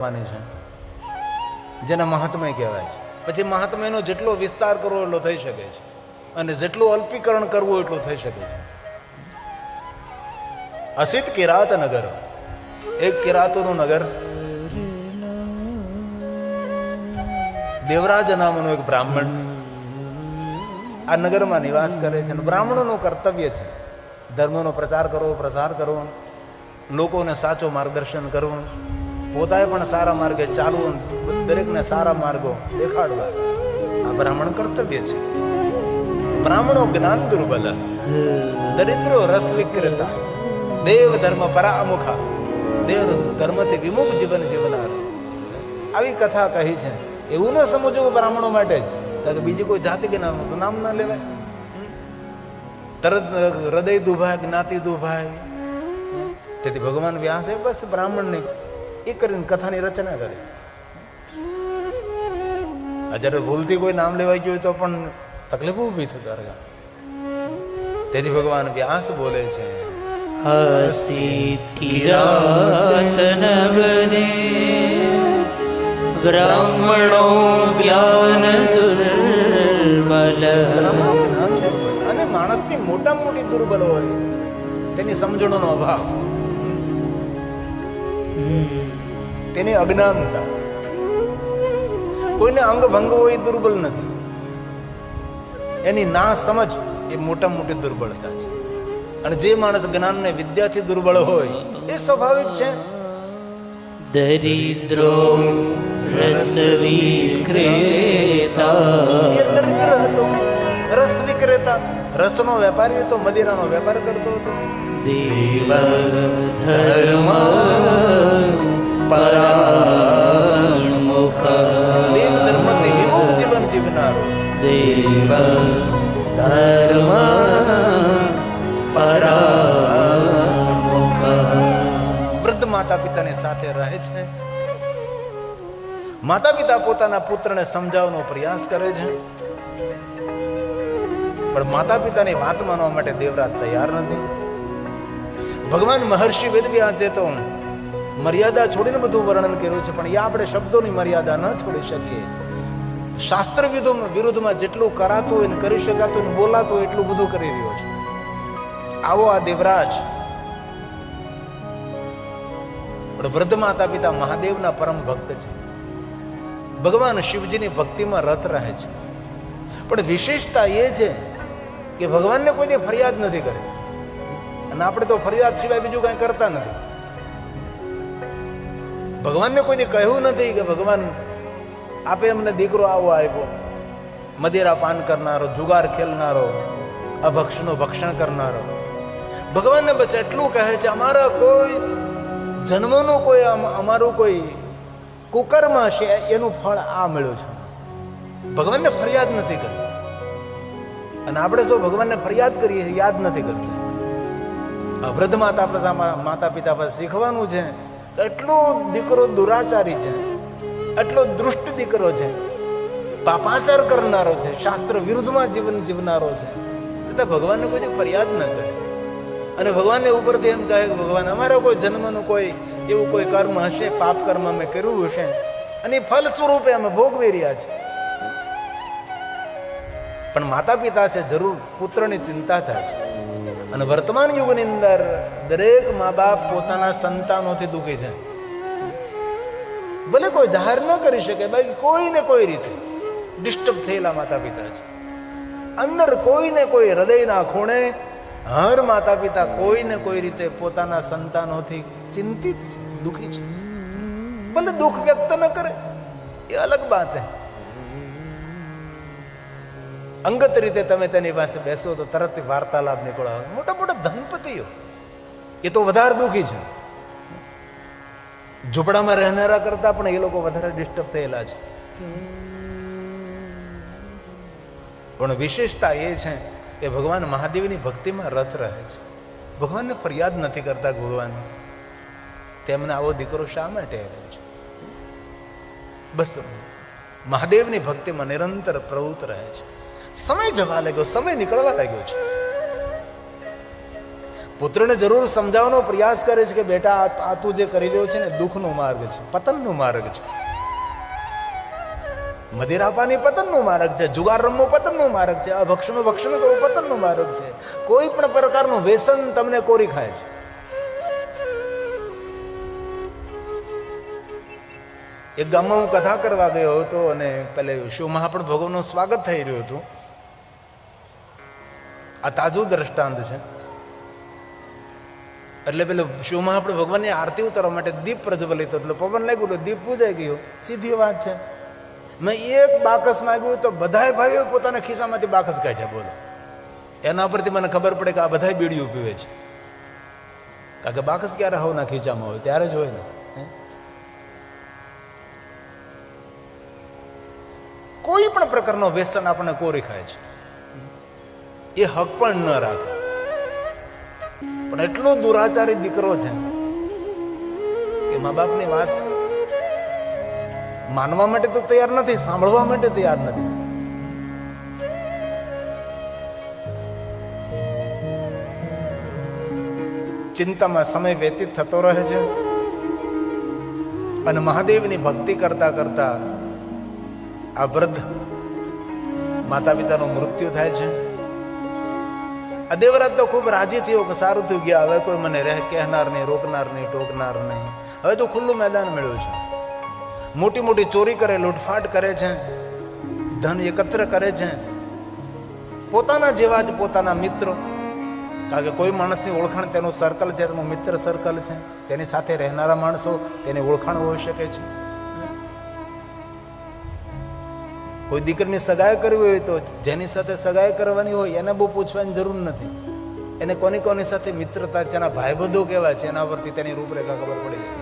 છે જેના મહાત્મય કહેવાય છે. પછી મહાત્મયનો જેટલો વિસ્તાર કરવો એટલો થઈ શકે છે અને જેટલું અલ્પીકરણ કરવું એટલું થઈ શકે છે. અસિત કિરાત નગર, એક કિરાતોનું નગર, દેવરાજ નામનો એક બ્રાહ્મણ આ નગરમાં નિવાસ કરે છે. બ્રાહ્મણોનું કર્તવ્ય છે ધર્મનો પ્રચાર કરવો, પ્રસાર કરવો, લોકોને સાચો માર્ગદર્શન કરવું, પોતાએ પણ સારા માર્ગે ચાલવું, દરેકને સારા માર્ગો દેખાડવા. આ બ્રાહ્મણ કર્તવ્ય છે. બ્રાહ્મણો જ્ઞાન દુર્બલ, દરિદ્રો રસ વિક્રેતા, દેવ ધર્મ પરામુખા, દેવ ધર્મથી વિમુખ જીવન જીવનાર. આવી કથા કહી છે. એવું ન સમજવું બ્રાહ્મણો માટે જ, કારણ કે બીજી કોઈ જાતિ કે નામ ના લેવાય. તરત હૃદય દુભાય, જ્ઞાતિ દુભાય. તેથી ભગવાન વ્યાસે બસ બ્રાહ્મણને એ કરીને કથાની રચના કરી. જ્યારે ભૂલથી કોઈ નામ લેવાઈ ગયું તો પણ તકલીફ ઊભી થતી. તેથી ભગવાન વ્યાસ બોલે છે, અસિત કિરાત નગરે બ્રાહ્મણો જ્ઞાન દુર્બલ. અને માણસથી મોટામાં મોટી દુર્બલ હોય તેની સમજણનો અભાવ, તેની અજ્ઞાનતા. કોઈને અંગ ભંગ હોય દુર્બલ નથી, એની ના સમજ એ મોટામાં મોટી દુર્બળતા છે. અને જે માણસ જ્ઞાન ને વિદ્યાથી દુર્બળ હોય એ સ્વાભાવિક છે. દરિદ્રો રસ વિક્રેતા, એ દરિદ્ર હતો, રસ વિક્રેતા, રસનો વેપારી હતો, મદિરાનો વેપાર કરતો હતો. દેવ ધર્મ પરામુખ, દેવ ધર્મથી વિમુખ જીવન જીવનારો. દેવ ધર્મ પરામુખ. વૃદ્ધ માતા પિતાની સાથે રહે છે. માતા પિતા પોતાના પુત્રને સમજાવવાનો પ્રયાસ કરે છે, પણ માતા પિતાની વાત માનવા માટે દેવરાજ તૈયાર નથી. ભગવાન મહર્ષિ વેદવ્યાસે તો મર્યાદા છોડીને બધું વર્ણન કર્યું છે, પણ એ આપણે શબ્દોની મર્યાદા ન છોડી શકીએ. શાસ્ત્ર વિરુદ્ધમાં જેટલું કરાતું હોય ને કરી શકાતું ને બોલાતું હોય એટલું બધું કરી રહ્યો છે. આવો આ દેવરાજ. પણ વૃદ્ધ માતા પિતા મહાદેવના પરમ ભક્ત છે, ભગવાન શિવજીની ભક્તિમાં રત રહે છે. પણ વિશેષતા એ છે કે ભગવાનને કોઈ ફરિયાદ નથી કરી, અને આપણે તો ફરિયાદ સિવાય બીજું કઈ કરતા નથી. ભગવાનને કોઈ કહ્યું નથી કે ભગવાન આપે અમને દીકરો આવો આપ્યો, મદિરા પાન કરનારો, જુગાર ખેલનારો, અભક્ષનું ભક્ષણ કરનારો. ભગવાનને બસ એટલું કહે છે, અમારા કોઈ જન્મનો કોઈ અમારું કોઈ કુકર્મ હશે એનું ફળ આ મળ્યું છે. ભગવાનને ફરિયાદ નથી કરી. અને આપણે સૌ ભગવાનને ફરિયાદ કરીએ છીએ, યાદ નથી કરતા. આ વૃદ્ધ માતા પિતા પાસે શીખવાનું છે કે એટલો દીકરો દુરાચારી છે, એટલો દુષ્ટ દીકરો છે, પાપાચાર કરનારો છે, શાસ્ત્ર વિરુદ્ધમાં જીવન જીવનારો છે, છતાં ભગવાનને કોઈ ફરિયાદ ન કરે. અને ભગવાનને ઉપરથી એમ કહે કે ભગવાન અમારા કોઈ જન્મનું કોઈ એવું કોઈ કર્મ હશે, પાપ કર્મ અમે કર્યું હશે, અને ફલ સ્વરૂપે અમે ભોગવી રહ્યા છે. પણ માતા પિતા છે, જરૂર પુત્રની ચિંતા થાય છે. અને વર્તમાન યુગની અંદર દરેક મા બાપ પોતાના સંતાનોથી દુઃખી છે. ભલે કોઈ જાહેર ન કરી શકે, બાકી કોઈને કોઈ રીતે ડિસ્ટર્બ થયેલા માતા પિતા છે. અંદર કોઈને કોઈ હૃદયના ખૂણે હર માતા પિતા કોઈને કોઈ રીતે પોતાના સંતાનોથી ચિંતિત છે, દુઃખી છે. ભલે દુઃખ વ્યક્ત ન કરે એ અલગ બાત હે. અંગત રીતે તમે તેની પાસે બેસો તો તરત વાર્તાલાપ નીકળો. મોટા મોટા ધનપતિઓ એ તો વધારે દુઃખી છે. ઝૂંપડામાં રહેનારા કરતા પણ એ લોકો વધારે ડિસ્ટર્બ થયેલા છે. પણ વિશેષતા એ છે કે ભગવાન મહાદેવની ભક્તિમાં રત રહે છે. ભગવાનને ફરિયાદ નથી કરતા. ભગવાન તેમને આવો દીકરો શા માટે આપ્યો છે? બસ મહાદેવની ભક્તિમાં નિરંતર પ્રવૃત્ત રહે છે. સમય જવા લાગ્યો, સમય નીકળવા લાગ્યો છે. પુત્રને જરૂર સમજાવવાનો પ્રયાસ કરે છે કે બેટા આ તું જે કરી રહ્યો છે ને દુઃખનો માર્ગ છે, પતનનો માર્ગ છે. મદિરાપાની પતનનો માર્ગ છે, જુગાર રમવો પતનનો માર્ગ છે, અભક્ષનું ભક્ષણ કરવું પતનનો માર્ગ છે. કોઈ પણ પ્રકારનું વ્યસન તમને કોરી ખાય છે. એક ગામમાં હું કથા કરવા ગયો હતો અને પેલે શિવ મહાપ્રભુ ભગવાનનું સ્વાગત થઈ રહ્યું હતું. આ તાજું દ્રષ્ટાંત છે. એટલે પેલો શિવ મહાપ્રભુ ભગવાનની આરતી ઉતારવા માટે દીપ પ્રજ્વલિત એટલે પવન લાગ્યું એટલે દીપ પૂજાઈ ગયો. સીધી વાત છે. મેં એક બાકસ માંગ્યું તો બધાય ભાઈઓ પોતાના ખિસ્સામાંથી બાકસ કાઢ્યા. બોલો, એના પરથી મને ખબર પડે કે આ બધા બીડીયું પીવે છે. કારણ કે બાકસ ક્યારે હવના ખીચામાં હોય ત્યારે જ હોય ને. કોઈ પણ પ્રકારનો વ્યસન આપણને કોરી ખાય છે. એ હક પણ ન રાખે. પણ એટલો દુરાચારી દીકરો છે કે મા બાપની વાત માનવા માટે તો તૈયાર નથી, સાંભળવા માટે તૈયાર નથી. ચિંતામાં સમય વ્યતીત થતો રહે છે અને મહાદેવની ભક્તિ કરતા કરતા આ વૃદ્ધ માતા પિતાનું મૃત્યુ થાય છે. આ દેવરાજ તો ખૂબ રાજી થયો કે સારું થયું ગયા, હવે કોઈ મને કહેનાર નહીં, રોકનાર નહીં, ટોકનાર નહીં. હવે તો ખુલ્લું મેદાન મળ્યું છે. મોટી મોટી ચોરી કરે, લૂંટફાટ કરે છે, ધન એકત્ર કરે છે. પોતાના જેવા જ પોતાના મિત્રો, કારણ કે કોઈ માણસની ઓળખાણ તેનું સર્કલ છે, તેનું મિત્ર સર્કલ છે, તેની સાથે રહેનારા માણસો તેની ઓળખાણ હોઈ શકે છે. કોઈ દીકરીની સગાઈ કરવી હોય તો જેની સાથે સગાઈ કરવાની હોય એને બહુ પૂછવાની જરૂર નથી. એને કોની કોની સાથે મિત્રતા છે, એના ભાઈબંધો કેવા છે, એના પરથી તેની રૂપરેખા ખબર પડી જાય.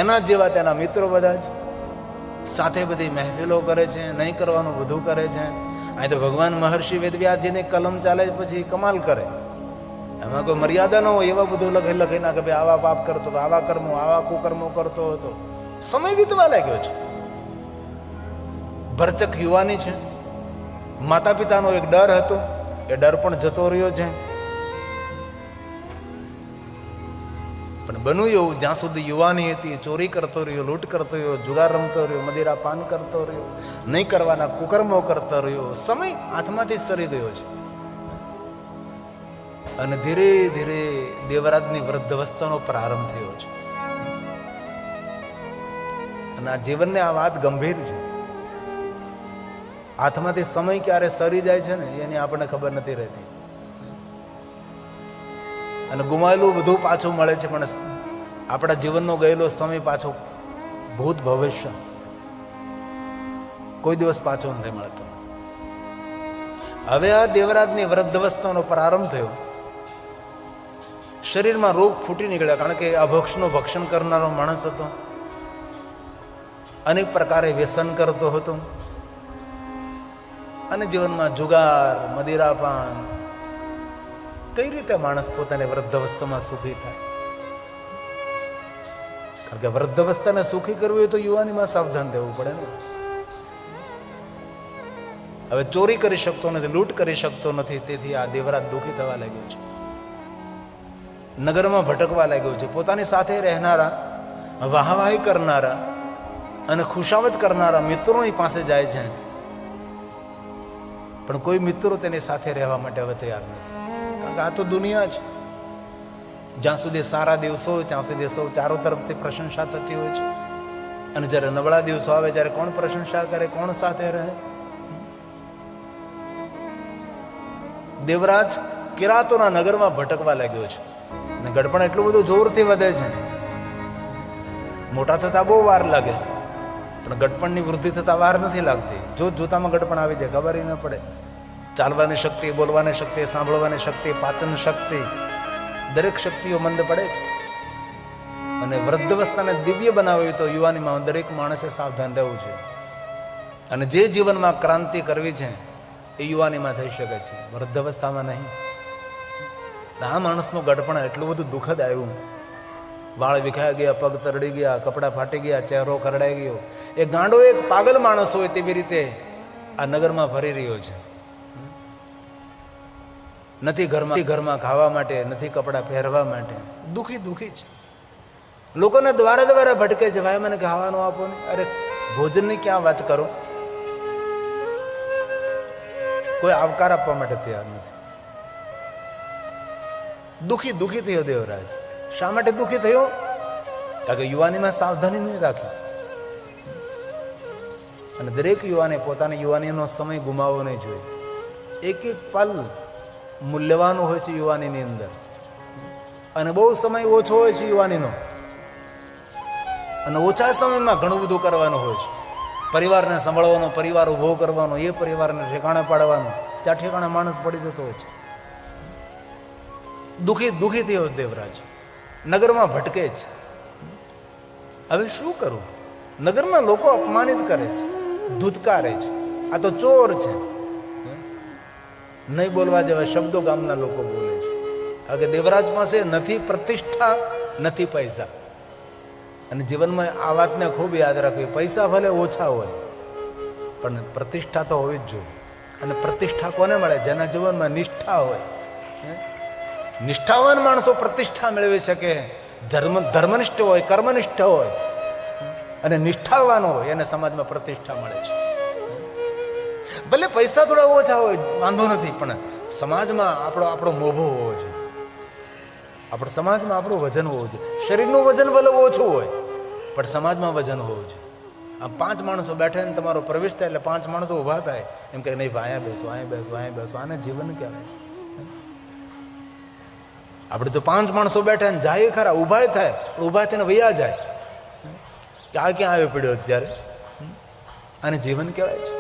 એના જેવા તેના મિત્રો બધા જ સાથે બધી મહેફિલો કરે છે, નહીં કરવાનું બધું કરે છે. અહીં તો ભગવાન મહર્ષિ વેદવ્યાસજીની કલમ ચાલે પછી કમાલ કરે. એમાં કોઈ મર્યાદા ન હોય એવા બધું લખી નાખે, ભાઈ આવા પાપ કરતો હતો, આવા કર્મો, આવા કુકર્મો કરતો હતો. સમય વીતવા લાગ્યો છે. ભરચક યુવાની છે. માતા પિતાનો એક ડર હતો, એ ડર પણ જતો રહ્યો છે. પણ બન્યું એવું, જ્યાં સુધી યુવાની હતી ચોરી કરતો રહ્યો, લૂંટ કરતો રહ્યો, જુગાર રમતો રહ્યો, મદિરા પાન કરતો રહ્યો, નહીં કરવાના કુકર્મો કરતો રહ્યો. સમય હાથમાંથી સરી ગયો છે અને ધીરે ધીરે દેવરાજની વૃદ્ધાવસ્થાનો પ્રારંભ થયો છે. અને આ જીવનને આ વાત ગંભીર છે. હાથમાંથી સમય ક્યારે સરી જાય છે ને એની આપણને ખબર નથી રહેતી. અને ગુમાયેલું બધું પાછું મળે છે, પણ આપણા જીવનનો ગયેલો સમય પાછો, ભૂત ભવિષ્ય કોઈ દિવસ પાછો નથી મળતો. હવે આ દેવરાજની વૃદ્ધાવસ્થાનો પ્રારંભ થયો. શરીરમાં રોગ ફૂટી નીકળ્યા, કારણ કે અભક્ષનું ભક્ષણ કરનારો માણસ હતો. અનેક પ્રકારે વ્યસન કરતો હતો અને જીવનમાં જુગાર, મદિરાપાન. કઈ રીતે માણસ પોતાની વૃદ્ધાવસ્થામાં સુખી થાય? કારણ કે વૃદ્ધાવસ્થાને સુખી કરવી હોય તો યુવાનીમાં સાવધાન રહેવું પડે ને. હવે ચોરી કરી શકતો નથી, લૂંટ કરી શકતો નથી, તેથી આ દેવરાજ દુઃખી થવા લાગ્યો છે. નગરમાં ભટકવા લાગ્યો છે. પોતાની સાથે રહેનારા, વાહવાહી કરનારા અને ખુશામત કરનારા મિત્રોની પાસે જાય છે, પણ કોઈ મિત્રો તેની સાથે રહેવા માટે હવે તૈયાર નથી. કારણ કે આ તો દુનિયા છે. જ્યાં સુધી સારા દિવસો હોય ત્યાં સુધી સૌ ચારો તરફથી પ્રશંસા થતી હોય છે, અને જ્યારે નબળા દિવસો આવે ત્યારે કોણ પ્રશંસા કરે, કોણ સાથે રહે? દેવરાજ કિરાતોના નગરમાં ભટકવા લાગ્યો છે અને ગડપણ એટલું બધું જોરથી વધે છે. મોટા થતા બહુ વાર લાગે, પણ ગડપણની વૃદ્ધિ થતા વાર નથી લાગતી. જોતામાં ગડપણ આવી જાય, ખબર ન પડે. ચાલવાની શક્તિ, બોલવાની શક્તિ, સાંભળવાની શક્તિ, પાચન શક્તિ, દરેક શક્તિઓ મંદ પડે છે. અને વૃદ્ધાવસ્થાને દિવ્ય બનાવવી તો યુવાનીમાં દરેક માણસે સાવધાન રહેવું છે. અને જે જીવનમાં ક્રાંતિ કરવી છે એ યુવાનીમાં થઈ શકે છે, વૃદ્ધાવસ્થામાં નહીં. આ માણસનું ગડપણ એટલું બધું દુઃખદ આવ્યું. વાળ વિખાઈ ગયા, પગ તરડી ગયા, કપડાં ફાટી ગયા, ચહેરો ખરડાઈ ગયો. એ ગાંડો એક પાગલ માણસ હોય તેવી રીતે આ નગરમાં ફરી રહ્યો છે. નથી ઘરમાં ખાવા માટે, નથી કપડાં પહેરવા માટે, દુઃખી છે. લોકોને દ્વારા ભટકે છે, ભાઈ મને ખાવાનું આપો ને. અરે ભોજનની ક્યાં વાત કરો, કોઈ આવકાર આપવા માટે તૈયાર નથી. દુઃખી થયો દેવરાજ. શા માટે દુઃખી થયો? કારણ કે યુવાનીમાં સાવધાની નહીં રાખી. અને દરેક યુવાને પોતાની યુવાનીનો સમય ગુમાવવો નહીં જોઈએ. એક પલ મૂલ્યવાન હોય છે યુવાનીની અંદર, અને બહુ સમય ઓછો હોય છે યુવાનીનો, અને ઓછા સમયમાં ઘણું બધું કરવાનું હોય છે. પરિવારને સંભાળવાનો, પરિવાર ઊભો કરવાનો, એ પરિવારને ઠેકાણે પાડવાનો, ત્યાં ઠેકાણે માણસ પડી જતો હોય છે. દુઃખી થયો દેવરાજ. નગરમાં ભટકે છે. હવે શું કરું? નગરમાં લોકો અપમાનિત કરે છે, ધૂતકારે છે, આ તો ચોર છે. નહીં બોલવા જેવા શબ્દો ગામના લોકો બોલે છે. કારણ કે દેવરાજ પાસે નથી પ્રતિષ્ઠા, નથી પૈસા. અને જીવનમાં આ વાતને ખૂબ યાદ રાખવી. પૈસા ભલે ઓછા હોય, પણ પ્રતિષ્ઠા તો હોવી જ જોઈએ. અને પ્રતિષ્ઠા કોને મળે? જેના જીવનમાં નિષ્ઠા હોય. નિષ્ઠાવાન માણસો પ્રતિષ્ઠા મેળવી શકે. ધર્મનિષ્ઠ હોય, કર્મનિષ્ઠ હોય અને નિષ્ઠાવાન હોય, એને સમાજમાં પ્રતિષ્ઠા મળે છે. ભલે પૈસા થોડા ઓછા હોય, વાંધો નથી, પણ સમાજમાં આપણો મોભો હોવો જોઈએ. આપણા સમાજમાં આપણું વજન હોવું જોઈએ. શરીરનું વજન ભલે ઓછું હોય, પણ સમાજમાં વજન હોવું જોઈએ. આમ 5 માણસો બેઠે ને તમારો પ્રવેશ થાય એટલે 5 માણસો ઊભા થાય, એમ કે નહીં ભાઈ અહીંયા બેસો. આને જીવન કહેવાય. આપણે તો 5 માણસો બેઠા ને જાય ખરા, ઊભા થાય, ઊભા થઈને વૈયા જાય કે આ ક્યાં આવી પડ્યો અત્યારે. આને જીવન કહેવાય છે.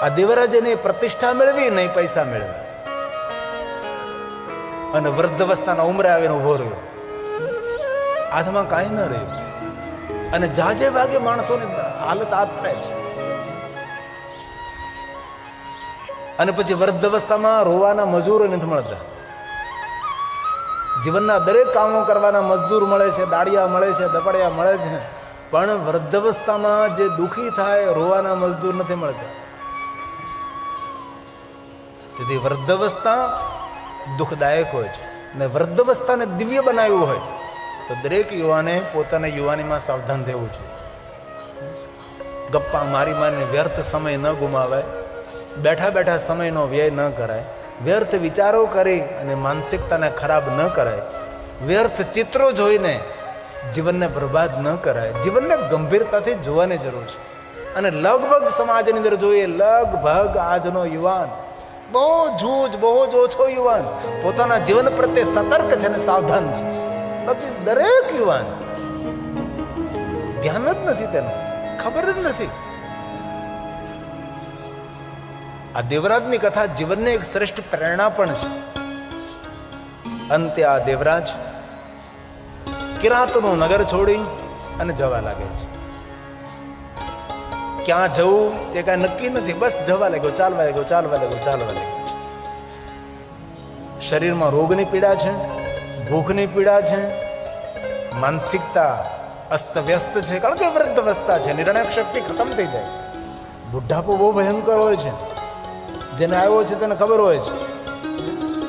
આ દેવરાજે નહીં પ્રતિષ્ઠા મેળવી, નહીં પૈસા મેળવ્યા, અને વૃદ્ધ અવસ્થાના ઉંમરે આવીને ઉભો રહ્યો. હાથમાં કાંઈ ન રહ્યું. અને જાજે ભાગે માણસોની હાલત આ થાય છે. અને પછી વૃદ્ધ અવસ્થામાં રોવાના મજૂરો નથી મળતા. જીવનના દરેક કામો કરવાના મજદૂર મળે છે, દાડિયા મળે છે, દપડિયા મળે છે, પણ વૃદ્ધાવસ્થામાં જે દુઃખી થાય રોવાના મજદૂર નથી મળતા. તેથી વૃદ્ધાવસ્થા દુઃખદાયક હોય છે. અને વૃદ્ધાવસ્થાને દિવ્ય બનાવ્યું હોય તો દરેક યુવાને પોતાના યુવાનીમાં સાવધાન રહેવું જોઈએ. ગપ્પા મારીને વ્યર્થ સમય ન ગુમાવાય. બેઠા સમયનો વ્યય ન કરાય. વ્યર્થ વિચારો કરી અને માનસિકતાને ખરાબ ન કરાય. વ્યર્થ ચિત્રો જોઈને જીવનને બરબાદ ન કરાય. જીવનને ગંભીરતાથી જોવાની જરૂર છે. અને લગભગ સમાજની અંદર જોઈએ, લગભગ આજનો યુવાન બહુ જ ઓછો યુવાન પોતાના જીવન પ્રત્યે સતર્ક છે અને સાવધાન છે. બાકી દરેક યુવાન ધ્યાન જ નથી, તેનું ખબર જ નથી. આ દેવરાજની કથા જીવનને એક શ્રેષ્ઠ પ્રેરણા પણ છે. અંતે આ દેવરાજ કિરાતનું નગર છોડી અને જવા લાગે છે. ક્યાં જવું તે કાંઈ નક્કી નથી, બસ જવા લાગ્યો, ચાલવા લાગ્યો. શરીરમાં રોગની પીડા છે, ભૂખની પીડા છે, માનસિકતા અસ્તવ્યસ્ત છે, કારણ કે વૃદ્ધ અવસ્થા છે, નિર્ણય શક્તિ ખતમ થઈ જાય છે. બુઢાપો બહુ ભયંકર હોય છે. જેને આવ્યો છે તેને ખબર હોય છે.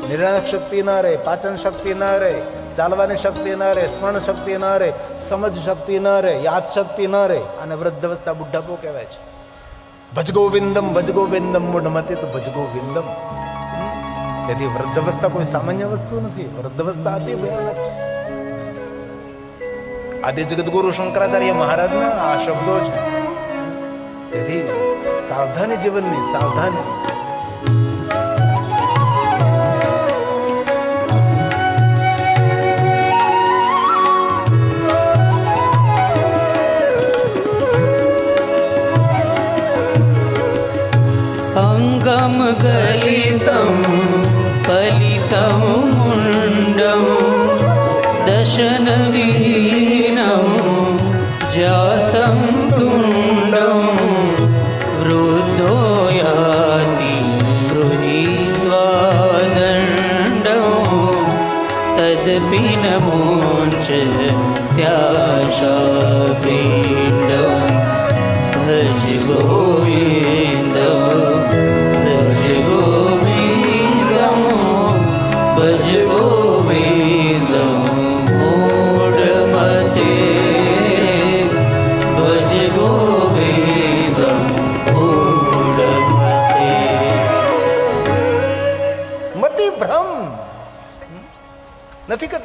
નિર્ણય શક્તિ ન રહે, પાચન શક્તિ ન રહે, ચાલવાની શક્તિ ન રહે, સ્મરણ શક્તિ ન રહે, સમજ શક્તિ ન રહે, યાદ શક્તિ ન રહે, અને વૃદ્ધ અવસ્થા બુઢાપો કહેવાય છે. ભજ ગોવિંદમ મૂઢમતી તો ભજ ગોવિંદમ. તેથી વૃદ્ધ અવસ્થા કોઈ સામાન્ય વસ્તુ નથી. વૃદ્ધ અવસ્થા અતિ ભયાનક છે. આદિ જગતગુરુ શંકરાચાર્ય મહારાજના આ શબ્દો છે. તેથી સાવધાની જીવનની, સાવધાની. અંગમ ગલિતમ ફલિતમ મુંડમ દશન વિહીનમ જાતમ તુંડમ વૃદ્ધો યાતિ ગૃહીત્વા દંડમ તદપી ન મુંચ ત્યાશાપિંડમ ભજ ગોવિંદમ ભજ ગોવિંદમ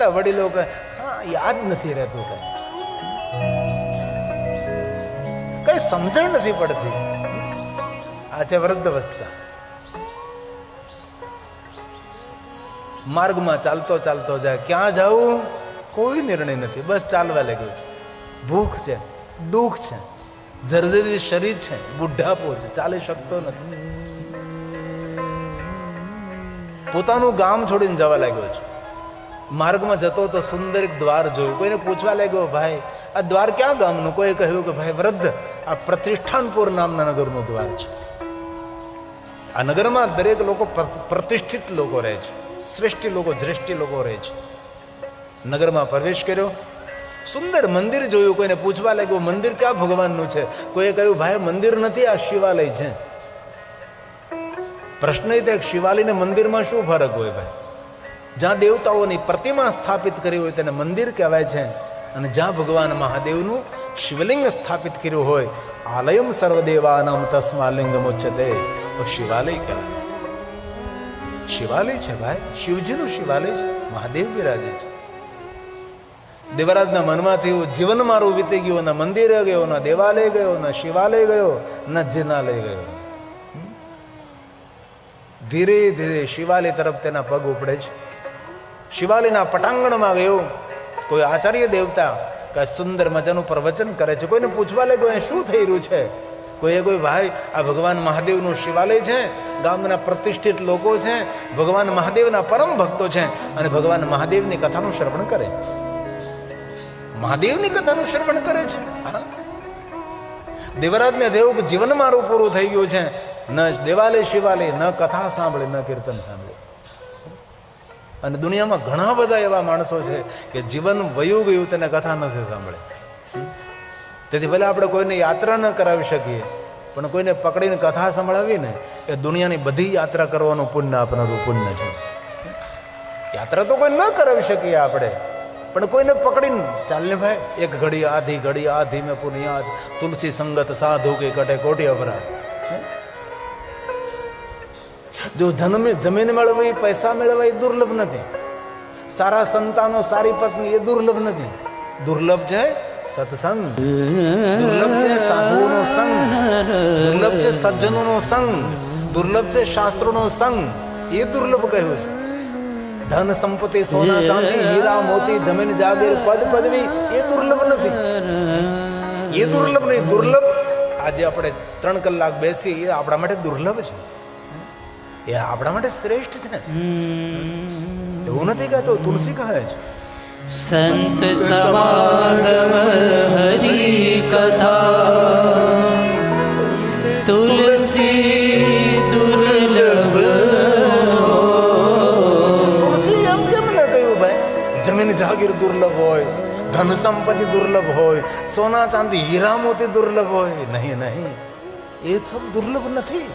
કેટલા વડીલો કહે હા યાદ નથી રહેતું, કઈ સમજણ નથી પડતી. આ છે વૃદ્ધ અવસ્થા. માર્ગમાં ચાલતો ચાલતો જાય, ક્યાં જાવું કોઈ નિર્ણય નથી, બસ ચાલવા લાગ્યો છે. ભૂખ છે, દુઃખ છે, જર્જરિત શરીર છે, બુઢાપો છે, ચાલી શકતો નથી. પોતાનું ગામ છોડીને જવા લાગ્યો છે. માર્ગમાં જતો તો સુંદર એક દ્વાર જોયું. કોઈને પૂછવા લાગ્યો ભાઈ આ દ્વાર ક્યાં ગામનું? કોઈ કહ્યું કે ભાઈ વૃદ્ધ આ પ્રતિષ્ઠાનપુર નામના નગરનું દ્વાર છે. આ નગરમાં દરેક લોકો પ્રતિષ્ઠિત લોકો રહે છે, શ્રેષ્ઠી લોકો, શ્રેષ્ઠી લોકો રહે છે. નગરમાં પ્રવેશ કર્યો, સુંદર મંદિર જોયું. કોઈને પૂછવા લાગ્યું મંદિર ક્યાં ભગવાનનું છે? કોઈએ કહ્યું ભાઈ મંદિર નથી, આ શિવાલય છે. પ્રશ્ન એ થાય શિવાલય ને મંદિરમાં શું ફરક હોય ભાઈ? જ્યાં દેવતાઓની પ્રતિમા સ્થાપિત કરી હોય તેને મંદિર કહેવાય છે, અને જ્યાં ભગવાન મહાદેવનું શિવલિંગ સ્થાપિત કર્યું હોય આલયમ સર્વદેવાનામ તસ્માલિંગમ ઉચ્યતે, શિવાલય કહેવાય. શિવાલય છે ભાઈ, શિવજીનું શિવાલય છે, મહાદેવ બિરાજે છે. દેવરાજના મનમાં થયું જીવન મારું વીતી ગયું, ના મંદિરે ગયો, ના દેવાલય ગયો, ના શિવાલય ગયો, ના જિનાલય ગયો. ધીરે ધીરે શિવાલય તરફ તેના પગ ઉપડે છે. શિવાલયના પટાંગણમાં ગયો. કોઈ આચાર્ય દેવતા કઈ સુંદર મજાનું પ્રવચન કરે છે. કોઈને પૂછવા લાગ્યો એ શું થઈ રહ્યું છે? કોઈ ભાઈ આ ભગવાન મહાદેવનું શિવાલય છે, ગામના પ્રતિષ્ઠિત લોકો છે, ભગવાન મહાદેવના પરમ ભક્તો છે, અને ભગવાન મહાદેવની કથાનું શ્રવણ કરે. મહાદેવની કથાનું શ્રવણ કરે છે. દેવરાજને થયું કે જીવન મારું પૂરું થઈ ગયું છે, ન દેવાલય શિવાલય, ન કથા સાંભળે, ન કીર્તન સાંભળે. અને દુનિયામાં ઘણા બધા એવા માણસો છે કે જીવન વયું ગયું તેને કથા નથી સાંભળે. તેથી ભલે આપણે કોઈને યાત્રા ન કરાવી શકીએ, પણ કોઈને પકડીને કથા સંભળાવી ને એ દુનિયાની બધી યાત્રા કરવાનું પુણ્ય આપનારું પુણ્ય છે. યાત્રા તો કોઈ ન કરાવી શકીએ આપણે, પણ કોઈને પકડીને ચાલને ભાઈ એક ઘડી આધી મેં પુનિયાદ, તુલસી સંગત સાધુ કે કટે કોટી અપરાધ. જો જમીન મેળવવી, પૈસા મેળવવા એ દુર્લભ નથી. સારા સંતાનો, સારી પત્ની એ દુર્લભ નથી. દુર્લભ છે સત્સંગ, દુર્લભ છે સાધુઓનો સંગ, દુર્લભ છે સજ્જનોનો સંગ, દુર્લભ છે શાસ્ત્રોનો સંગ. એ દુર્લભ કહ્યું છે. ધન સંપત્તિ, સોના ચાંદી, હીરા મોતી, જમીન જાગીર, પદ પદવી એ દુર્લભ નથી. એ દુર્લભ નહીં. દુર્લભ આજે આપણે 3 કલાક બેસીએ એ આપણા માટે દુર્લભ છે, એ આપણા માટે શ્રેષ્ઠ છે. એવું નથી કહેતો, તુલસી કહે છે સંત સમાગમ હરી કથા, તુલસી દુર્લભ. તુલસી એમ કેમ ન કહ્યું ભાઈ? જમીન જાગીર દુર્લભ હોય, ધન સંપત્તિ દુર્લભ હોય, સોના ચાંદી હીરા મોતી દુર્લભ હોય. નહીં, એ સબ દુર્લભ નથી.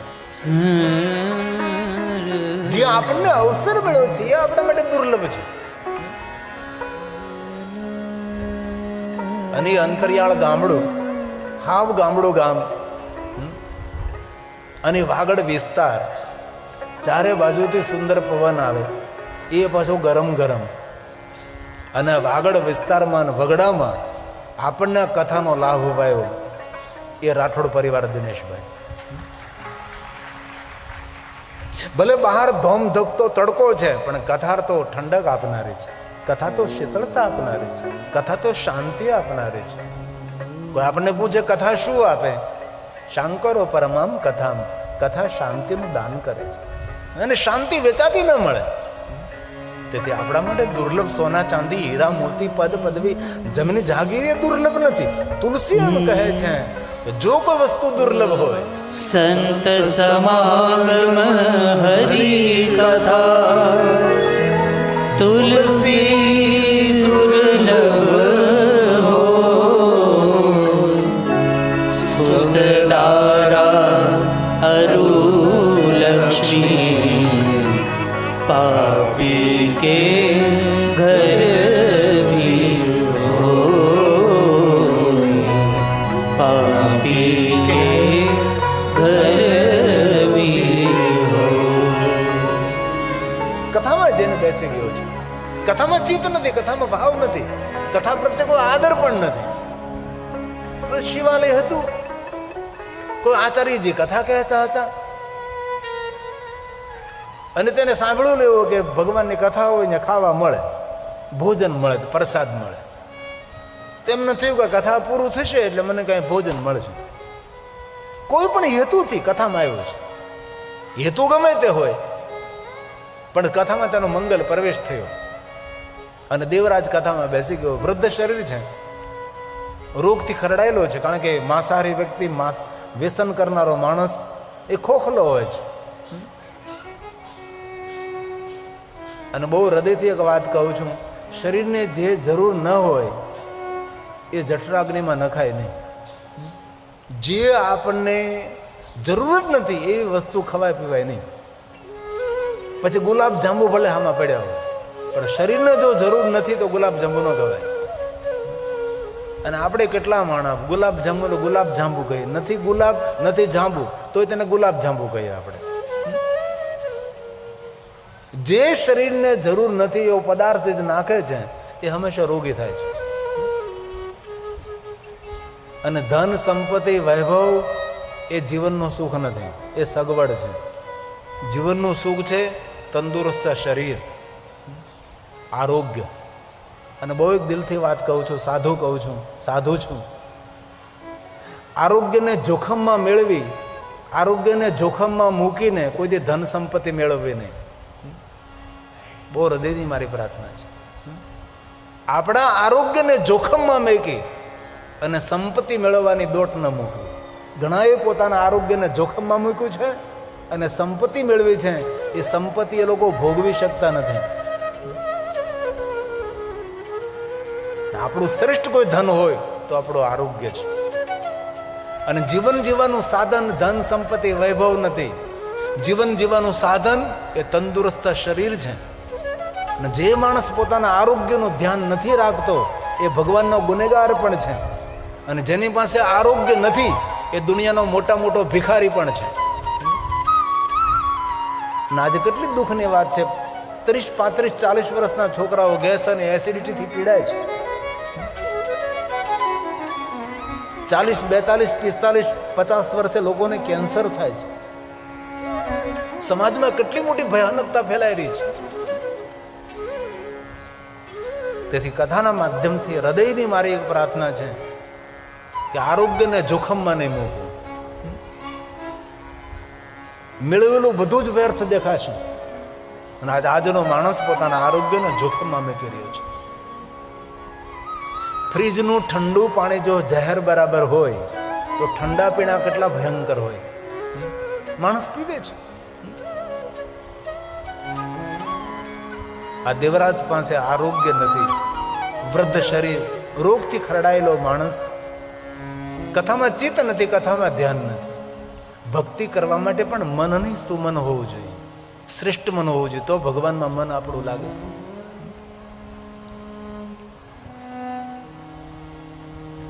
જે આપણને અવસર મળ્યો છે એ આપણા માટે દુર્લભ છે. અને અંતરિયાળ ગામડું, હાવ ગામડું ગામ, અને વાગડ વિસ્તાર, ચારે બાજુથી સુંદર પવન આવે, એ પાછો ગરમ ગરમ. અને વાગડ વિસ્તારમાં અને વગડામાં આપણને કથાનો લાભ અપાયો એ રાઠોડ પરિવાર દિનેશભાઈ. ભલે બહાર ધોમ ધકતો તડકો છે, પણ કથા તો ઠંડક આપનારી છે, કથા તો શીતળતા આપનારી છે, કથા તો શાંતિ આપનારી છે. કોઈ આપણને પૂછે કથા શું આપે? શાંકરો પરમામ કથામ, કથા શાંતિનું દાન કરે છે, અને શાંતિ વેચાતી ન મળે. તેથી આપણા માટે દુર્લભ સોના ચાંદી હીરા મોતી પદ પદવી જમીન જાગીર એ દુર્લભ નથી. તુલસી એમ કહે છે કે જો કોઈ વસ્તુ દુર્લભ હોય, સંત સમાગમ હરી કથા, તુલસી દુર્લભ હો, સુતદારા અરુ લક્ષ્મી, પાપી के घर भी हो, पापी के घर भी हो. કથામાં જઈને બેસી ગયો છું, કથામાં ચિત્ત નથી, કથામાં ભાવ નથી, કથા પ્રત્યે કોઈ આદર પણ નથી. બસ શિવાલય હતું, કોઈ આચાર્યજી કથા કહેતા હતા અને તેને સાંભળવું લેવું કે ભગવાનની કથા હોય ને ખાવા મળે, ભોજન મળે, પ્રસાદ મળે. તેમને થયું કે કથા પૂરું થશે એટલે મને કાંઈ ભોજન મળશે. કોઈ પણ હેતુથી કથામાં આવ્યું છે, હેતુ ગમે તે હોય, પણ કથામાં તેનો મંગલ પ્રવેશ થયો અને દેવરાજ કથામાં બેસી ગયો. વૃદ્ધ શરીર છે, રોગથી ખરડાયેલો છે, કારણ કે માંસાહારી વ્યક્તિ, વ્યસન કરનારો માણસ એ ખોખલો હોય છે. અને બહુ હૃદયથી એક વાત કહું છું, શરીરને જે જરૂર ન હોય એ જઠરાગ્નિમાં નખાય નહીં. જે આપણને જરૂર જ નથી એવી વસ્તુ ખવાય પીવાય નહીં. પછી ગુલાબ જાંબુ ભલે આમાં પડ્યા હોય, પણ શરીરને જો જરૂર નથી તો ગુલાબ જાંબુ ન ખવાય. અને આપણે કેટલા માણસ ગુલાબ જાંબુ કહીએ, નથી ગુલાબ નથી જાંબુ તોય તેને ગુલાબ જાંબુ કહીએ આપણે. જે શરીરને જરૂર નથી એવો પદાર્થ જ નાખે છે એ હંમેશા રોગી થાય છે. અને ધન સંપત્તિ વૈભવ એ જીવનનું સુખ નથી, એ સગવડ છે. જીવનનું સુખ છે તંદુરસ્ત શરીર, આરોગ્ય. અને બહુ એક દિલથી વાત કહું છું, સાધુ છું. આરોગ્યને જોખમમાં મેળવી, આરોગ્યને જોખમમાં મૂકીને કોઈ દી ધન સંપત્તિ મેળવવી નહીં. બહુ હૃદયની મારી પ્રાર્થના છે. આપણા આરોગ્યને જોખમમાં મૂકી અને સંપત્તિ મેળવવાની દોટ ન મૂકવી. ઘણાએ પોતાના આરોગ્યને જોખમમાં મૂક્યું છે અને સંપત્તિ મેળવી છે. એ સંપત્તિ એ લોકો ભોગવી શકતા નથી. આપણું શ્રેષ્ઠ કોઈ ધન હોય તો આપણું આરોગ્ય છે. અને જીવન જીવવાનું સાધન ધન સંપત્તિ વૈભવ નથી. જીવન જીવવાનું સાધન એ તંદુરસ્ત શરીર છે. અને જે માણસ પોતાના આરોગ્યનું ધ્યાન નથી રાખતો એ ભગવાનનો ગુનેગાર પણ છે. અને જેની પાસે આરોગ્ય નથી એ દુનિયાનો મોટો ભિખારી પણ છે. અને આજે કેટલી દુઃખની વાત છે, 30, 35, 40 વર્ષના છોકરાઓ ગેસ અને એસિડિટીથી પીડાય છે. 40, 42, 45, 50 વર્ષે લોકોને કેન્સર થાય છે. સમાજમાં કેટલી મોટી ભયાનકતા ફેલાઈ રહી છે. તેથી કથાના માધ્યમથી હૃદયની મારી એક પ્રાર્થના છે કે આરોગ્યને જોખમમાં નહીં મૂકવું. મેળવેલું બધું જ વ્યર્થ દેખાશે. અને આજનો માણસ પોતાના આરોગ્યને જોખમમાં મૂકી રહ્યો છે. ફ્રીજનું ઠંડુ પાણી જો ઝેર બરાબર હોય તો ઠંડા પીણા કેટલા ભયંકર હોય. માણસ પીવે છે. આ દેવરાજ પાસે આરોગ્ય નથી, વૃદ્ધ શરીર, રોગથી ખરડાયેલો માણસ. કથામાં ચિત્ત નથી, કથામાં ધ્યાન નથી. ભક્તિ કરવા માટે પણ મનની સુમન હોવું જોઈએ, શ્રેષ્ઠ મન હોવું જોઈએ, તો ભગવાનમાં મન આપણું લાગે.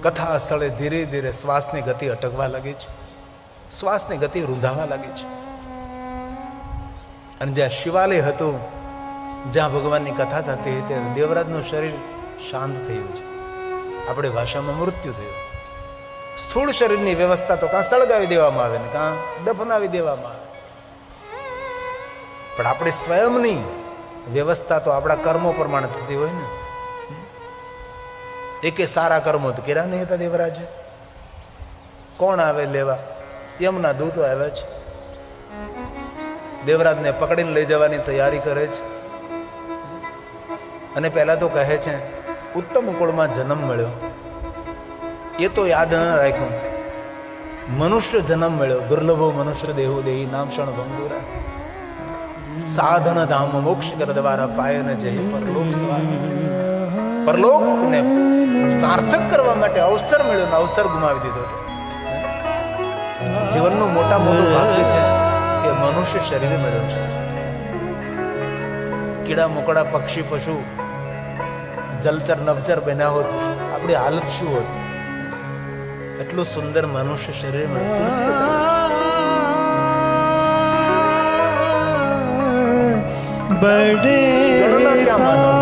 કથા સ્થળે ધીરે ધીરે શ્વાસની ગતિ અટકવા લાગી છે, શ્વાસની ગતિ રૂંધાવા લાગી છે. અને જ્યાં શિવાલય હતું, જ્યાં ભગવાનની કથા થતી હતી, દેવરાજનું શરીર શાંત થયું છે. આપણી ભાષામાં મૃત્યુ થયું. સ્થૂળ શરીરની વ્યવસ્થા તો કાં સળગાવી દેવામાં આવે ને કાં દફનાવી દેવામાં આવે, પણ આપણી સ્વયંની વ્યવસ્થા તો આપણા કર્મો પ્રમાણે થતી હોય ને. એકે સારા કર્મો તો કર્યા નહીં હતા દેવરાજે. કોણ આવે લેવા? યમના દૂતો આવ્યા છે. દેવરાજને પકડીને લઈ જવાની તૈયારી કરે છે. અને પહેલા તો કહે છે ઉત્તમ કુળમાં જન્મ મળ્યો, એ તો યાદ ન રાખ્યું. મનુષ્ય જન્મ મળ્યો, દુર્લભો મનુષ્ય દેહુ દેહી નામ ક્ષણ ભંગુરા, સાધન ધામ મોક્ષ કર દ્વારા પાય ન જય પરલોક સવાર. પરલોકને સાર્થક કરવા માટે અવસર મળ્યો ને અવસર ગુમાવી દીધો. જીવનનું મોટું ભાગ્ય છે કે મનુષ્ય શરીર મળ્યો છે. કીડા મકોડા પક્ષી પશુ જલચર નવચર બન્યા હોત, આપણી હાલત શું હોત? એટલું સુંદર મનુષ્ય શરીર મળ્યું. બડે ગણના ક્યાં માનો?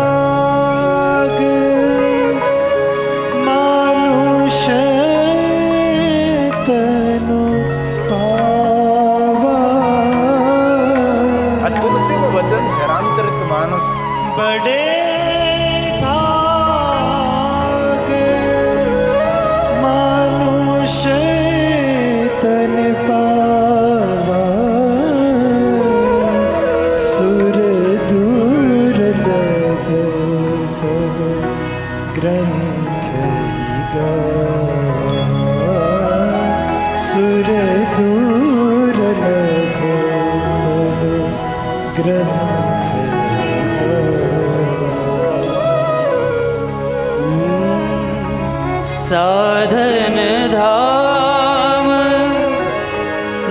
સાધન ધામ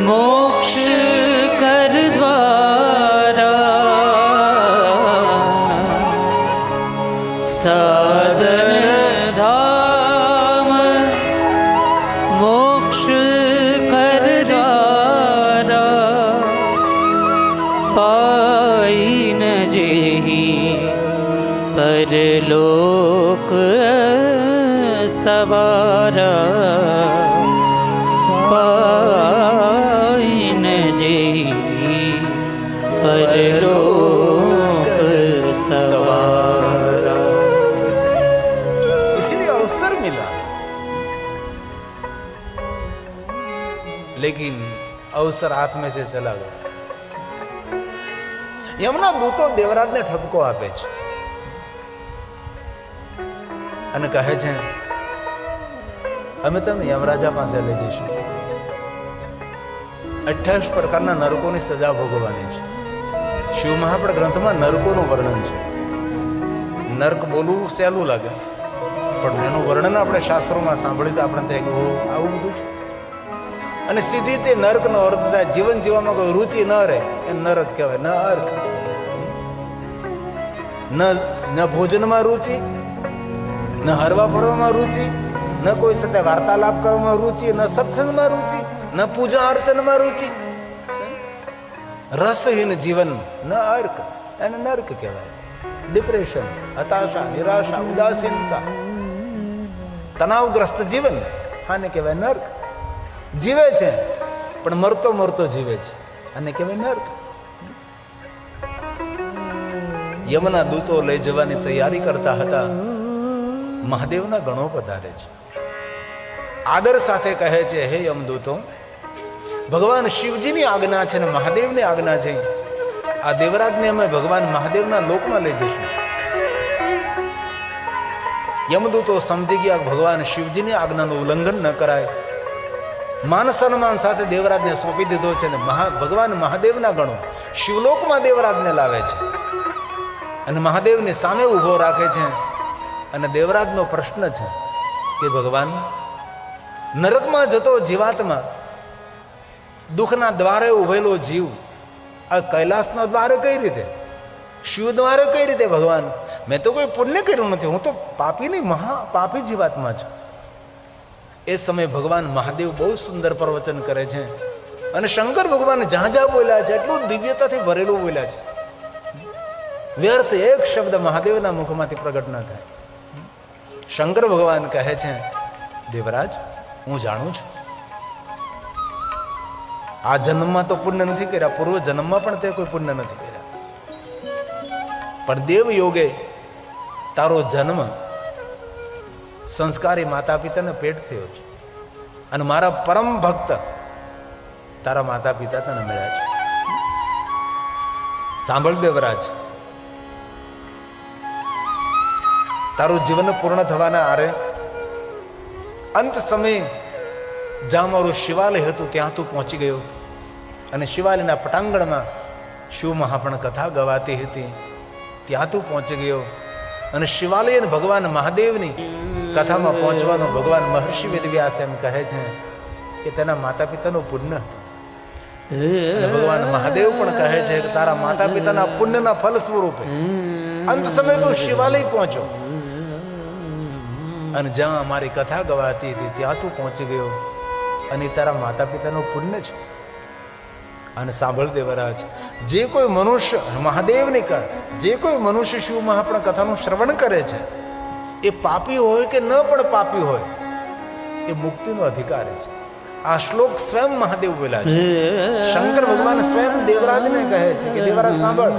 મોક્ષ કર દ્વારા સાધન ધામ મોક્ષ કર દ્વારા પાઈ ન જેહી પરલોક સવારા પાઈ ન જેહી પરલોક સવારા. इसीलिए अवसर मिला, लेकिन अवसर हाथ में से चला गया. यमना दूतो देवराजने ठपको આપે છે અને કહે છે અમે તમને યમરાજા પાસે લઈ જઈશું. 28 પ્રકારના નરકોની સજા ભોગવવાની છે. શિવ મહાપુરાણ ગ્રંથમાં નરકોનું વર્ણન છે. નર્ક બોલવું સહેલું લાગે, પણ એનું વર્ણન આપણે શાસ્ત્રોમાં સાંભળ્યું તો આપણે થાય કે આવું બધું છે. અને સીધી તે નર્કનો અર્થ થાય જીવન જીવવામાં કોઈ રુચિ ન રહે એ નરક કહેવાય. ન અર્ક, ન ભોજનમાં રુચિ, ન હરવા ફરવામાં રુચિ, ન કોઈ સાથે વાર્તાલાપ કરવામાં રુચિ, ન સત્સંગમાં રુચિ, ન પૂજા અર્ચનમાં રુચિ. રસહીન જીવન ન અર્ક, એને નર્ક કહેવાય. ડિપ્રેશન, હતાશા, નિરાશા, ઉદાસીનતા, તણાવગ્રસ્ત જીવન, આને કહેવાય નર્ક. જીવે છે પણ મરતો મરતો જીવે છે, આને કહેવાય નર્ક. યમના દૂતો લઈ જવાની તૈયારી કરતા હતા. મહાદેવના ગણો પધારે છે. આદર સાથે કહે છે, હે યમદૂતો, ભગવાન શિવજીની આજ્ઞા છે ને મહાદેવની આજ્ઞા છે. આ દેવરાજને અમે ભગવાન મહાદેવના લોકમાં લઈ જઈશું. યમદૂતો સમજી ગયા ભગવાન શિવજીની આજ્ઞાનું ઉલ્લંઘન ન કરાય. માન સન્માન સાથે દેવરાજને સોંપી દીધો છે ને ભગવાન મહાદેવના ગણો શિવલોકમાં દેવરાજને લાવે છે અને મહાદેવની સામે ઊભો રાખે છે. અને દેવરાજનો પ્રશ્ન છે કે ભગવાન, નરકમાં જતો જીવાત્મા, દુઃખના દ્વારે ઉભેલો જીવ આ કૈલાસના દ્વારે કઈ રીતે, શિવ દ્વારે કઈ રીતે? ભગવાન, મેં તો કોઈ પુણ્ય કર્યું નથી, હું તો પાપી નહીં, મહાપાપી જીવાત્મા છું. એ સમયે ભગવાન મહાદેવ બહુ સુંદર પ્રવચન કરે છે અને શંકર ભગવાન જ્યાં જ્યાં બોલ્યા છે એટલું દિવ્યતાથી ભરેલું બોલ્યા છે. વ્યર્થ એક શબ્દ મહાદેવના મુખમાંથી પ્રગટ ન થાય. શંકર ભગવાન કહે છે, દેવરાજ, હું જાણું છું આ જન્મમાં તો પુણ્ય નથી કર્યા, પૂર્વ જન્મમાં પણ તે કોઈ પુણ્ય નથી કર્યા, પણ દેવ યોગે તારો જન્મ સંસ્કારી માતા પિતાને પેટ થયો છે અને મારા પરમ ભક્ત તારા માતા પિતા તને મળ્યા છે. સાંભળ દેવરાજ, તારું જીવન પૂર્ણ થવાના આરે અંત સમયે જ્યાં મારું શિવાલય હતું ત્યાં તું પહોંચી ગયો અને શિવાલયના પટાંગણમાં શિવ મહાપણ કથા ગવાતી હતી ત્યાં તું પહોંચી ગયો અને શિવાલય ભગવાન મહાદેવની કથામાં પહોંચવાનો ભગવાન મહર્ષિ વેદવ્યાસ એમ કહે છે કે તેના માતા પિતાનું પુણ્ય હતું. અને ભગવાન મહાદેવ પણ કહે છે કે તારા માતા પિતાના પુણ્યના ફલ સ્વરૂપે અંત સમય તું શિવાલય પહોંચો અને જ્યાં અમારી કથા ગવાતી હતી ત્યાં તું પહોંચી ગયો અને તારા માતા પિતાનું પુણ્ય છે. અને સાંભળ દેવરાજ, જે કોઈ મનુષ્ય મહાદેવની જે કોઈ મનુષ્ય શિવ મહાપણ કથાનું શ્રવણ કરે છે એ પાપી હોય કે ન પણ પાપી હોય એ મુક્તિનો અધિકાર છે. આ શ્લોક સ્વયં મહાદેવ બોલ્યા છે. શંકર ભગવાન સ્વયં દેવરાજને કહે છે કે દેવરાજ સાંભળ,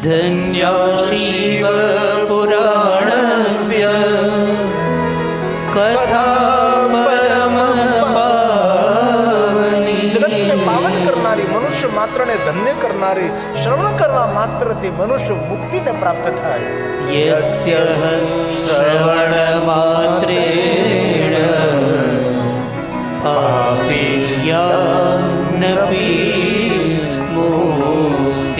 ધન્ય શિવ પુરાણસ્ય કથા પરમ પાવની. જગતને પાવન કરનારી, મનુષ્ય માત્રને ધન્ય કરનારી, શ્રવણ કરવા માત્ર તે મનુષ્ય મુક્તિને પ્રાપ્ત થાય. યસ્ય શ્રવણ માત્રેણ પાપેયાનપી મુક્તિ.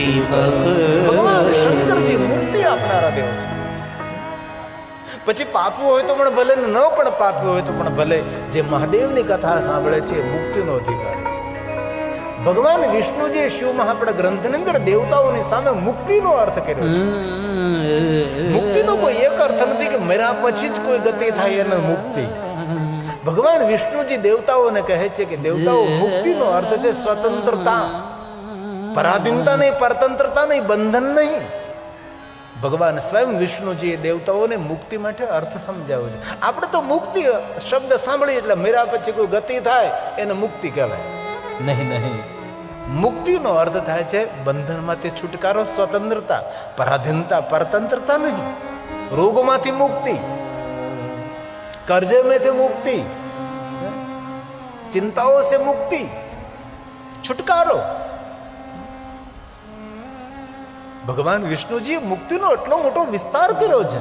પછી પાપી હોય તો પણ ભલે, ન પણ પાપી હોય તો પણ ભલે, જે મહાદેવની કથા સાંભળે છે એ મુક્તિનો અધિકારી છે. ભગવાન વિષ્ણુજીએ શિવ મહાપડ ગ્રંથની અંદર દેવતાઓની સામે મુક્તિનો અર્થ કર્યો છે. મુક્તિનો કોઈ એક અર્થ નથી કે મર્યા પછી જ કોઈ ગતિ થાય એને મુક્તિ. ભગવાન વિષ્ણુજી દેવતાઓને કહે છે કે દેવતાઓ, મુક્તિનો અર્થ છે સ્વતંત્રતા, પરાધીનતા નહીં, પરતંત્રતા નહીં, બંધન નહીં. ભગવાન સ્વયં વિષ્ણુજીએ દેવતાઓને મુક્તિ માટે અર્થ સમજાવ્યો છે. આપણે તો મુક્તિ શબ્દ સાંભળીએ એટલે મર્યા પછી કોઈ ગતિ થાય એને મુક્તિ કહેવાય. નહીં, મુક્તિનો અર્થ થાય છે બંધનમાંથી છુટકારો, સ્વતંત્રતા, પરાધીનતા, પરતંત્રતા નહીં. રોગમાંથી મુક્તિ, कर्जे मुक्ति, चिंताओं से मुक्ति, छुटकारो. भगवान विष्णुजी मुक्तिनो એટલો મોટો વિસ્તાર કર્યો છે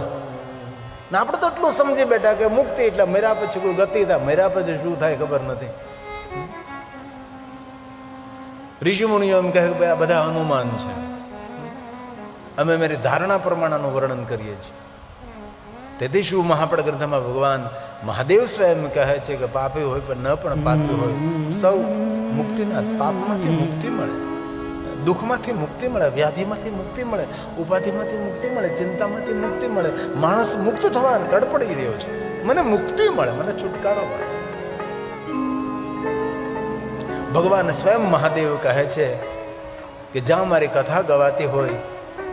ને આપણે તો એટલું સમજી બેઠા કે મુક્તિ એટલે મર્યા પછી કોઈ ગતિ થાય. મર્યા પછી શું થાય ખબર નથી. ઋષિ મુનિઓ એમ કહે કે ભાઈ આ બધા અનુમાન છે, અમે મારી ધારણા પ્રમાણેનું વર્ણન કરીએ છીએ. તેથી શિવ મહાપડ ગ્રંથમાં ભગવાન મહાદેવ સ્વયં કહે છે કે પાપી હોય પણ ન પણ પાપી હોય, સૌ મુક્તિના, પાપમાંથી મુક્તિ મળે, દુઃખમાંથી મુક્તિ મળે, વ્યાધિમાંથી મુક્તિ મળે, ઉપાધિમાંથી મુક્તિ મળે, ચિંતામાંથી મુક્તિ મળે. માણસ મુક્ત થવાનો તડપડી રહ્યો છે, મને મુક્તિ મળે, મને છુટકારો મળે. ભગવાન સ્વયં મહાદેવ કહે છે કે જ્યાં મારી કથા ગવાતી હોય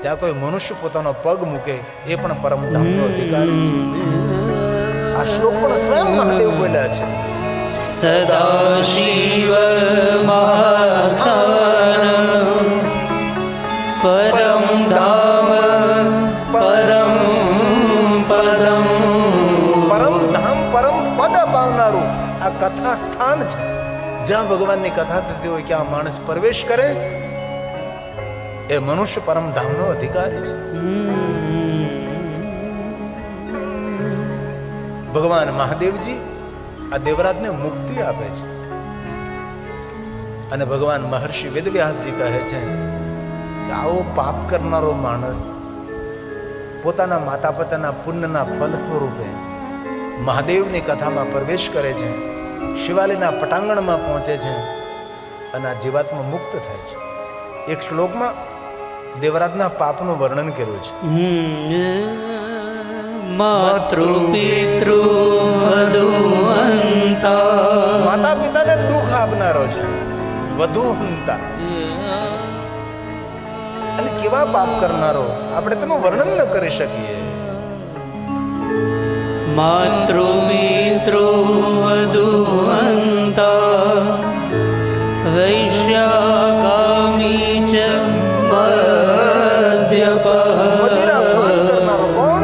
ત્યાં કોઈ મનુષ્ય પોતાનો પગ મૂકે એ પણ પરમધામનો અધિકારી છે. આ શ્લોક પણ સ્વયં મહાદેવ બોલ્યા છે. સદાશિવ મહાસ્થાન પરમ ધામ પરમ પદમ. પરમ ધામ, પરમ પદ પામનારું આ કથા સ્થાન છે. જ્યાં ભગવાનની કથા થતી હોય ક્યાં માણસ પ્રવેશ કરે એ મનુષ્ય પરમધામનો અધિકારી છે. ભગવાન મહાદેવજી આ દેવરાજને મુક્તિ આપે છે અને ભગવાન મહર્ષિ વેદવ્યાસજી કહે છે કે આવો પાપ કરનારો માણસ પોતાના માતા પિતાના પુણ્યના ફલ સ્વરૂપે મહાદેવની કથામાં પ્રવેશ કરે છે, શિવાલયના પટાંગણમાં પહોંચે છે અને આ જીવાત્મા મુક્ત થાય છે. એક શ્લોકમાં દેવરાજના પાપનું વર્ણન કર્યું છે. માતૃ પિતૃ વધુવંતા, માતા પિતાને દુઃખ આપનારો છે, વધુવંતા. અને કેવા પાપ કરનારો, આપણે તેનું વર્ણન ન કરી શકીએ. માતૃ પિતૃ વધુવંતા વૈશ્યાકામી ચ મદિરાપાન કરનારો કોણ?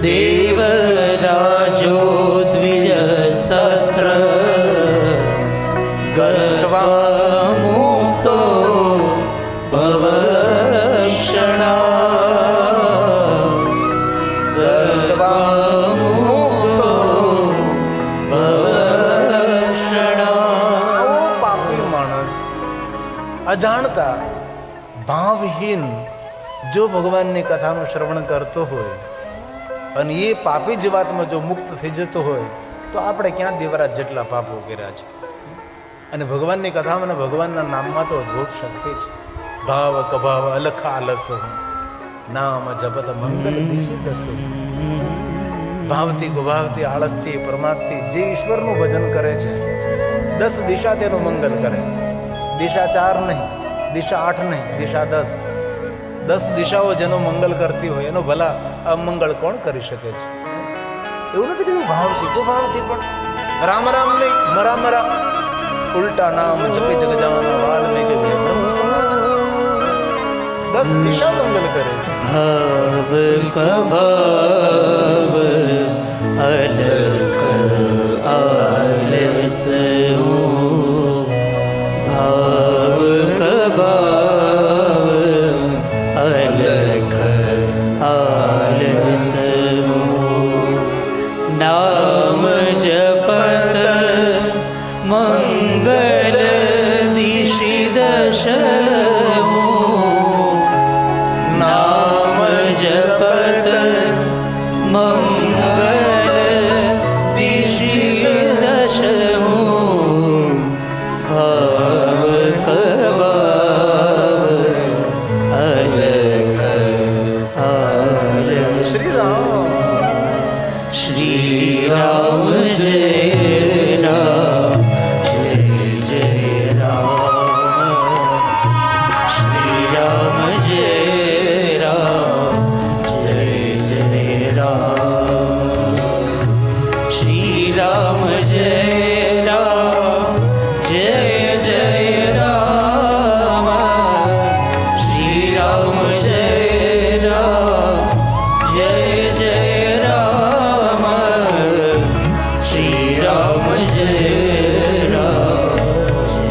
દેવરાજો દ્વિજસ્તત્ર ગત્વા મુક્તો ભવક્ષણા, ગત્વા મુક્તો ભવક્ષણા. પાપી માણસ અજાણતા, ભાવહીન જો ભગવાનની કથાનું શ્રવણ કરતો હોય અને એ પાપી જીવાતમાં જો મુક્ત થઈ જતો હોય તો આપણે ક્યાં દેવરાજ જેટલા પાપો કર્યા છે. અને ભગવાનની કથામાં ભગવાનના નામમાં તો અદ્ભુત શક્તિ છે. ભાવ કભાવ અલખ આલસ નામ જપત મંગલ દિશી દસ. ભાવથી કુભાવથી આળસથી પ્રમાદથી જે ઈશ્વરનું ભજન કરે છે 10 દિશા તેનું મંગલ કરે. દિશા 4 નહીં, દિશા 8 નહીં, દિશા 10. 10 દિશાઓ જેનો મંગલ કરતી હોય એનો ભલા અમંગળ કોણ કરી શકે છે? એવું નથી કીધું ભાવથી કુભાવથી, પણ રામ રામ નહીં, મરા મરા ઉલટા નામ જપે જગજાના વાલ્મીકી બ્રહ્મ સમાન. 10 દિશા મંગલ કરે છે. ભાવ કભાવ અલખ આલસ, ભાવ કભાવ અલખ આલસ, નામ જપત મંગલ દિશી દશ, નામ જપત મંગલ રામ જય રામ જય જય રામ શ્રી રામ જય રામ જય જય રામ શ્રી રામ જય રામ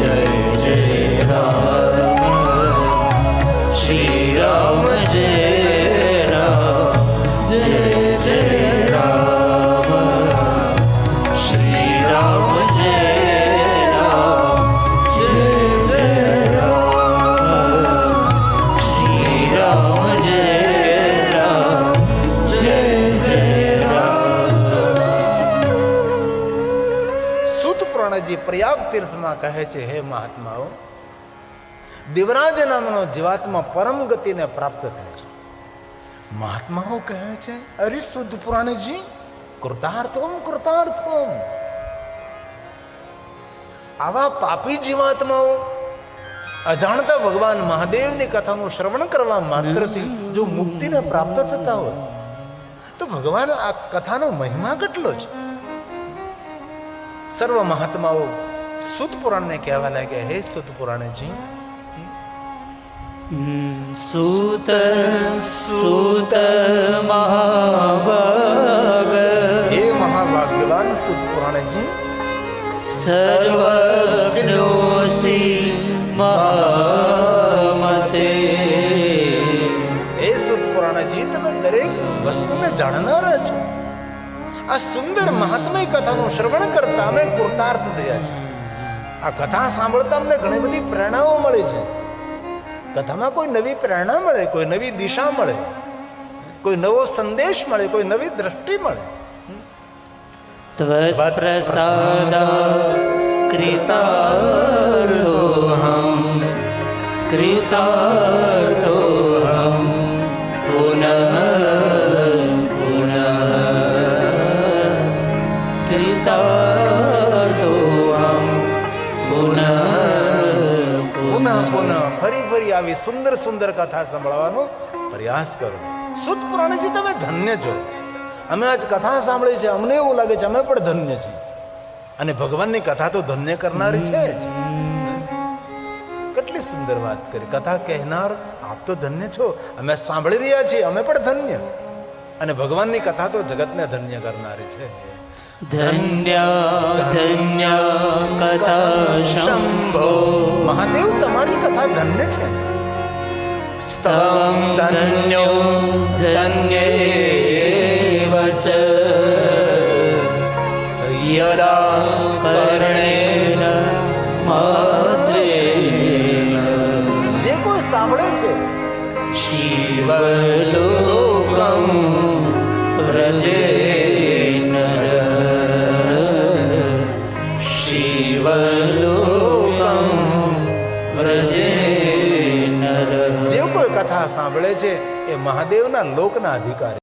જય જય રામ શ્રી રામ જય રામ જય જય રામ શ્રી રામ જય રામ જય જય રામ શ્રી રામ જય રામ જય જય સુત પુરાણજી પ્રયાગ તીર્થમાં કહે છે, હે મહાત્માઓ, દેવરાજ નામનો જીવાત્મા પરમ ગતિને પ્રાપ્ત થાય છે. મહાત્માઓ કહે છે, અરે સુત પુરાણજી, કૃતાર્થોમ કૃતાર્થોમ. આવા પાપી જીવાત્માઓ અજાણતા ભગવાન મહાદેવની કથાનું શ્રવણ કરવા માત્રથી જો મુક્તિને પ્રાપ્ત થતા હોય તો ભગવાન આ કથાનો મહિમા કેટલો છે. સર્વ મહાત્માઓ સુત પુરાણને કહેવા લાગ્યા, હે સુત પુરાણજી, સૂત સૂત મહાભાગ હે મહાભાગ્યવાન સુત પુરાણજી, સર્વજ્ઞોસી મહામતે. હે સુત પુરાણજી, તમે દરેક વસ્તુને જાણનારા છો. આ સુંદર મહાત્મય કથાનું શ્રવણ કરતા અમે કૃતાર્થ થયા છે. આ કથા સાંભળતા અમને ઘણી બધી પ્રેરણાઓ મળે છે. કથામાં કોઈ નવી પ્રેરણા મળે, કોઈ નવી દિશા મળે, કોઈ નવો સંદેશ મળે, કોઈ નવી દ્રષ્ટિ મળે. ત્વત્ પ્રસાદા કૃતાર્થોહમ કૃતાર્થોહમ પુનઃ પુનઃ કૃતાર્થોહમ પુનઃ પુનઃ પુનઃ ફરી ફરી આવી સુંદર સુંદર કથા સંભળાવવાનો પ્રયાસ કરો. સુત પુરાણજી, તમે ધન્ય છો. અમે આજ કથા સાંભળી છે, અમને એવું લાગે છે અમે પણ ધન્ય છે. અને ભગવાનની કથા તો ધન્ય કરનારી છે જ. કેટલી સુંદર વાત કરી. કથા કહેનાર આપ તો ધન્ય છો. અમે સાંભળી રહ્યા છીએ, અમે પણ ધન્ય. અને ભગવાનની કથા તો જગતને ધન્ય કરનારી છે. ધન્ય ધન્ય કથા શંભો. મહાદેવ, તમારી કથા ધન્ય છે. સ્તવં ધન્યો ધન્યેવ ચ યદા કર્ણેન માત્રેણ. જે કોઈ સાંભળે છે શિવલોકં વ્રજેન શિવલોકં વ્રજેન. જે કોઈ કથા સાંભળે છે એ મહાદેવના લોકના અધિકારી.